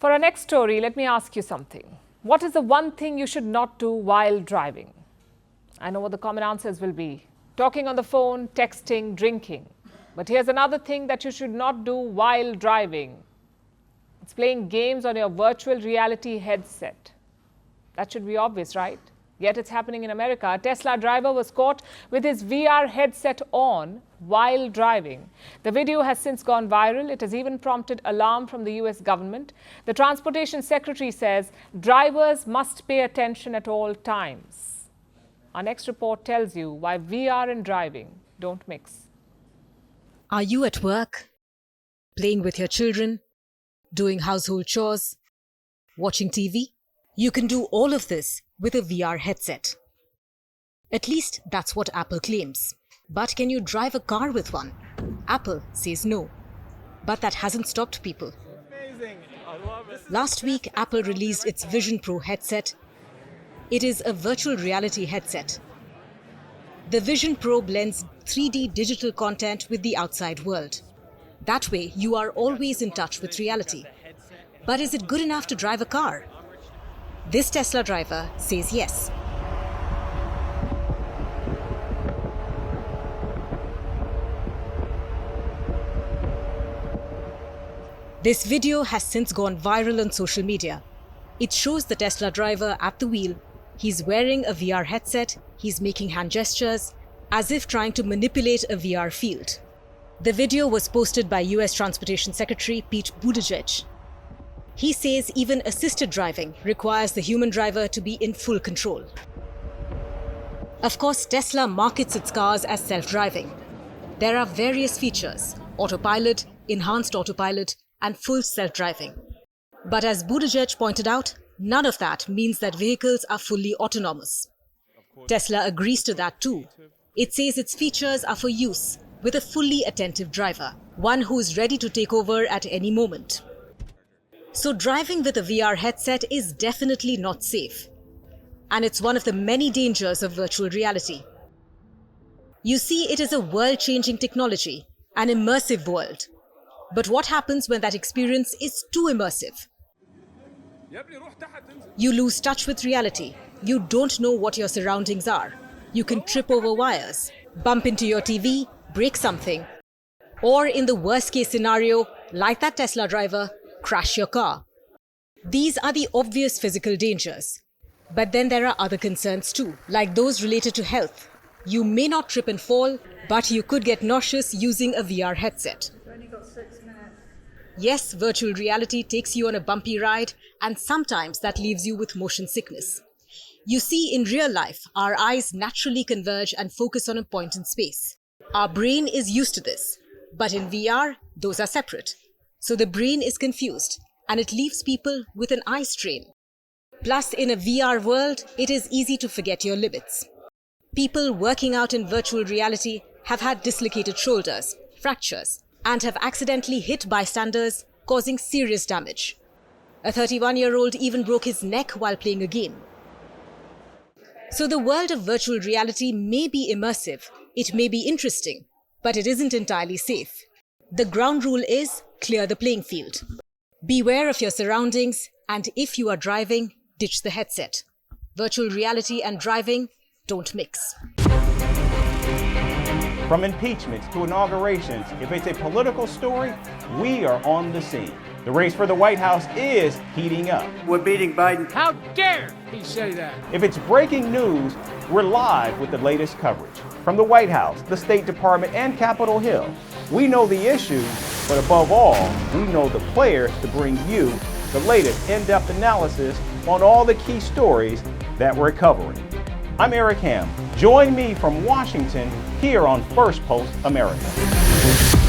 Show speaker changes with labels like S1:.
S1: For our next story, let me ask you something. What is the one thing you should not do while driving? I know what the common answers will be. Talking on the phone, texting, drinking. But here's another thing that you should not do while driving. It's playing games on your virtual reality headset. That should be obvious, right? Yet it's happening in America. A Tesla driver was caught with his VR headset on while driving. The video has since gone viral. It has even prompted alarm from the US government. The Transportation Secretary says drivers must pay attention at all times. Our next report tells you why VR and driving don't mix.
S2: Are you at work, playing with your children, doing household chores, watching TV? You can do all of this with a VR headset. At least that's what Apple claims. But can you drive a car with one? Apple says no. But that hasn't stopped people.
S3: Amazing. I love it.
S2: Last week, Apple released its Vision Pro headset. It is a virtual reality headset. The Vision Pro blends 3D digital content with the outside world. That way, you are always in touch with reality. But is it good enough to drive a car? This Tesla driver says yes. This video has since gone viral on social media. It shows the Tesla driver at the wheel. He's wearing a VR headset. He's making hand gestures as if trying to manipulate a VR field. The video was posted by US Transportation Secretary Pete Buttigieg. He says even assisted driving requires the human driver to be in full control. Of course, Tesla markets its cars as self-driving. There are various features: autopilot, enhanced autopilot, and full self-driving. But as Buttigieg pointed out, none of that means that vehicles are fully autonomous. Tesla agrees to that too. It says its features are for use with a fully attentive driver, one who is ready to take over at any moment. So driving with a VR headset is definitely not safe. And it's one of the many dangers of virtual reality. You see, it is a world-changing technology, an immersive world. But what happens when that experience is too immersive? You lose touch with reality. You don't know what your surroundings are. You can trip over wires, bump into your TV, break something. Or in the worst-case scenario, like that Tesla driver, crash your car. These are the obvious physical dangers. But then there are other concerns too, like those related to health. You may not trip and fall, but you could get nauseous using a VR headset.
S4: You've only got 6 minutes.
S2: Yes, virtual reality takes you on a bumpy ride, and sometimes that leaves you with motion sickness. You see, in real life, our eyes naturally converge and focus on a point in space. Our brain is used to this, but in VR, those are separate. So the brain is confused, and it leaves people with an eye strain. Plus, in a VR world, it is easy to forget your limits. People working out in virtual reality have had dislocated shoulders, fractures, and have accidentally hit bystanders, causing serious damage. A 31-year-old even broke his neck while playing a game. So the world of virtual reality may be immersive, it may be interesting, but it isn't entirely safe. The ground rule is clear the playing field. Beware of your surroundings, and if you are driving, ditch the headset. Virtual reality and driving don't mix.
S3: From impeachments to inaugurations, if it's a political story, we are on the scene. The race for the White House is heating up.
S5: We're beating Biden.
S6: How dare he say that?
S3: If it's breaking news, we're live with the latest coverage. From the White House, the State Department, and Capitol Hill, we know the issues, but above all, we know the players to bring you the latest in-depth analysis on all the key stories that we're covering. I'm Eric Ham. Join me from Washington here on Firstpost America.